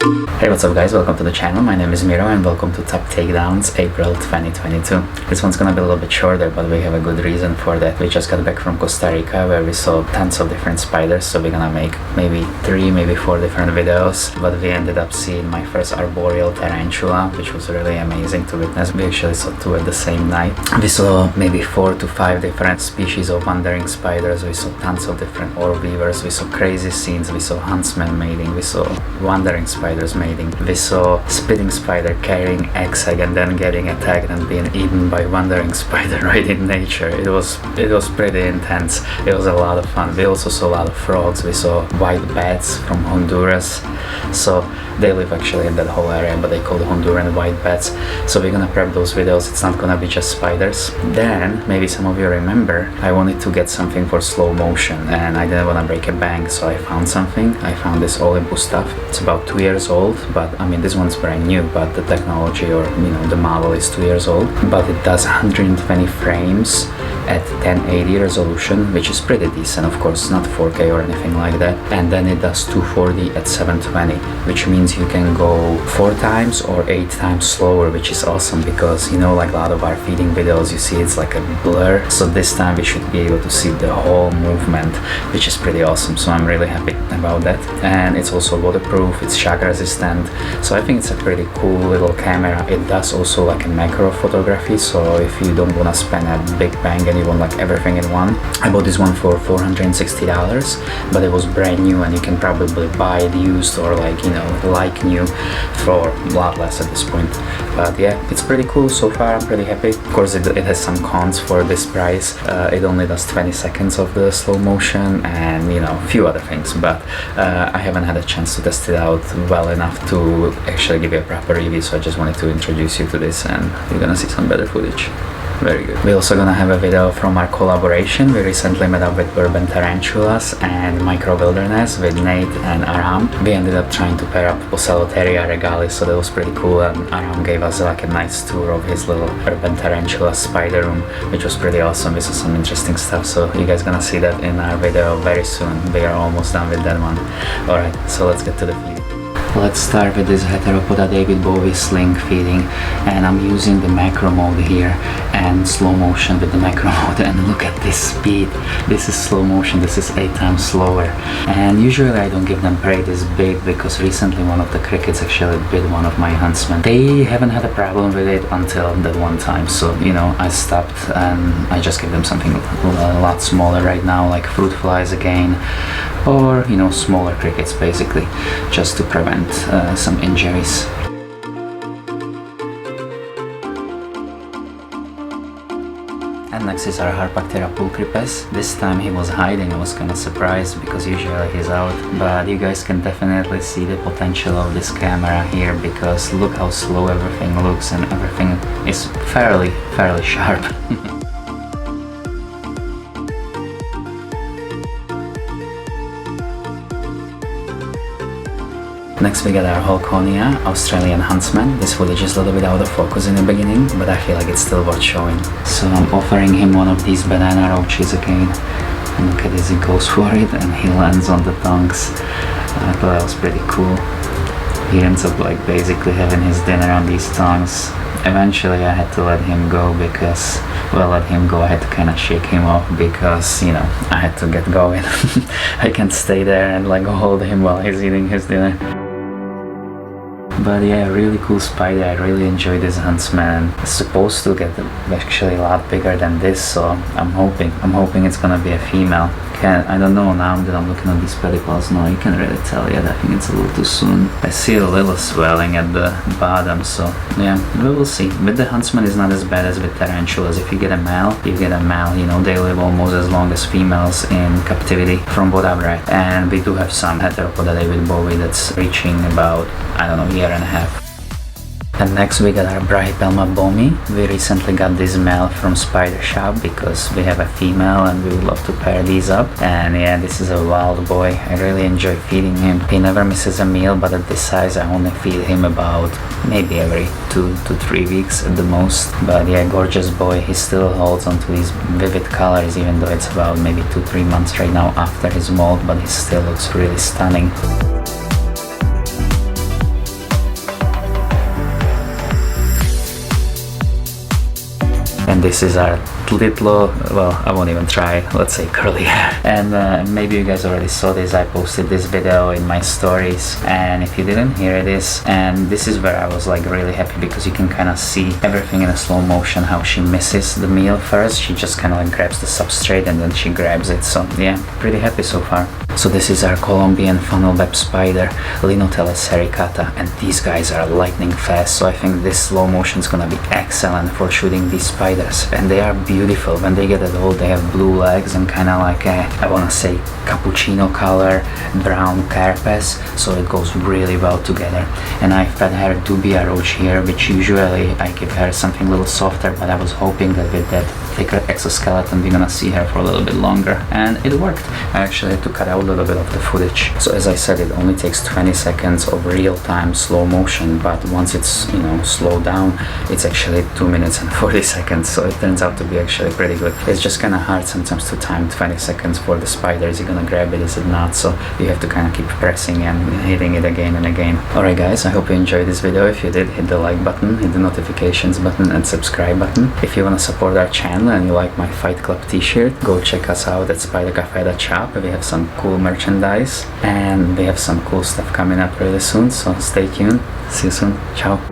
Hey, what's up guys, welcome to the channel. My name is Miro and welcome to Top Takedowns April 2022. This one's gonna be a little bit shorter, but we have a good reason for that. We just got back from Costa Rica where we saw tons of different spiders, so we're gonna make maybe 3, maybe 4 different videos. But we ended up seeing my first arboreal tarantula, which was really amazing to witness. We actually saw 2 at the same night. We saw maybe 4 to 5 different species of wandering spiders. We saw tons of different orb weavers. We saw crazy scenes. We saw huntsman mating. We saw wandering spiders mating. We saw spitting spider carrying egg and then getting attacked and being eaten by wandering spider right in nature. It was pretty intense. It was a lot of fun. We also saw a lot of frogs. We saw white bats from Honduras. So they live actually in that whole area, but they call the Honduran white bats. So we're gonna prep those videos. It's not gonna be just spiders. Then maybe some of you remember I wanted to get something for slow motion and I didn't want to break a bank, so I found something. I found this Olympus Tough. It's about 2 years old, but I mean this one's brand new, but the technology or the model is 2 years old. But it does 120 frames at 1080 resolution, which is pretty decent, of course, not 4K or anything like that. And then it does 240 at 720, which means you can go 4 times or 8 times slower, which is awesome because like a lot of our feeding videos, you see it's like a blur. So this time we should be able to see the whole movement, which is pretty awesome. So I'm really happy about that. And it's also waterproof, it's shock resistant. So I think it's a pretty cool little camera. It does also like a macro photography. So if you don't want to spend a big bang and you want like everything in one. I bought this one for $460, but it was brand new and you can probably buy it used or like new for a lot less at this point. But yeah, it's pretty cool so far. I'm pretty happy. Of course it has some cons for this price. It only does 20 seconds of the slow motion and a few other things, but I haven't had a chance to test it out well enough to actually give you a proper review, so I just wanted to introduce you to this and you're gonna see some better footage. Very good. We're also gonna have a video from our collaboration. We recently met up with urban tarantulas and micro wilderness with Nate and Aram. We ended up trying to pair up Poceloteria regalis, so that was pretty cool, and Aram gave us like a nice tour of his little urban tarantula spider room, which was pretty awesome. We saw some interesting stuff, so you guys gonna see that in our video very soon. We are almost done with that one. Alright, so let's get to the feeding. Let's start with this Heteropoda David Bowie sling feeding, and I'm using the macro mode here and slow motion with the macro mode, and look at this speed. This is slow motion, this is 8 times slower. And usually I don't give them prey this big because recently one of the crickets actually bit one of my huntsmen. They haven't had a problem with it until that one time, so I stopped and I just give them something a lot smaller right now, like fruit flies again, or smaller crickets basically, just to prevent some injuries. And next is our Heartback Pulchripes. This time he was hiding. I was kind of surprised because usually he's out, but you guys can definitely see the potential of this camera here because look how slow everything looks and everything is fairly sharp. Next we got our Holconia, Australian huntsman. This footage is a little bit out of focus in the beginning, but I feel like it's still worth showing. So I'm offering him one of these banana roaches again. And look at this, he goes for it and he lands on the tongues. I thought that was pretty cool. He ends up like basically having his dinner on these tongues. Eventually I had to let him go because, I had to kind of shake him off because, I had to get going. I can't stay there and like hold him while he's eating his dinner. But yeah, really cool spider. I really enjoy this huntsman. It's supposed to get actually a lot bigger than this, so I'm hoping it's gonna be a female. I don't know, now that I'm looking at these pedipalps, no, you can really tell yet. I think it's a little too soon. I see a little swelling at the bottom, so yeah, we will see. With the huntsman is not as bad as with tarantulas. If you get a male, you get a male. They live almost as long as females in captivity from what I've read. And we do have some Heteropoda David Bowie that's reaching about, I don't know, a year and a half. And next we got our Brachypelma bomi. We recently got this male from Spider Shop because we have a female and we would love to pair these up. And yeah, this is a wild boy. I really enjoy feeding him. He never misses a meal, but at this size I only feed him about maybe every 2 to 3 weeks at the most. But yeah, gorgeous boy. He still holds on to his vivid colors even though it's about maybe 2-3 months right now after his molt, but he still looks really stunning. And this is our little, well, I won't even try, let's say curly hair. And maybe you guys already saw this. I posted this video in my stories, and if you didn't, here it is. And this is where I was like really happy, because you can kind of see everything in a slow motion, how she misses the meal first. She just kind of like grabs the substrate and then she grabs it. So yeah, pretty happy so far. So this is our Colombian funnel web spider, Linotella sericata, and these guys are lightning fast, so I think this slow motion is gonna be excellent for shooting these spiders. And they are beautiful. When they get old, they have blue legs and kind of like a, I wanna say, cappuccino color, brown carapace, so it goes really well together. And I fed her dubia roach here, which usually I give her something a little softer, but I was hoping that with that thicker exoskeleton we're gonna see her for a little bit longer, and it worked. I actually had to cut out a little bit of the footage. So as I said, it only takes 20 seconds of real-time slow motion, but once it's, you know, slowed down, it's actually 2 minutes and 40 seconds, so it turns out to be actually pretty good. It's just kind of hard sometimes to time 20 seconds for the spider. Is it gonna grab it, is it not? So you have to kind of keep pressing and hitting it again and again. Alright guys, I hope you enjoyed this video. If you did, hit the like button, hit the notifications button and subscribe button. If you want to support our channel and you like my Fight Club t-shirt, go check us out at spidercafe.shop. We have some cool merchandise and we have some cool stuff coming up really soon, so stay tuned. See you soon. Ciao.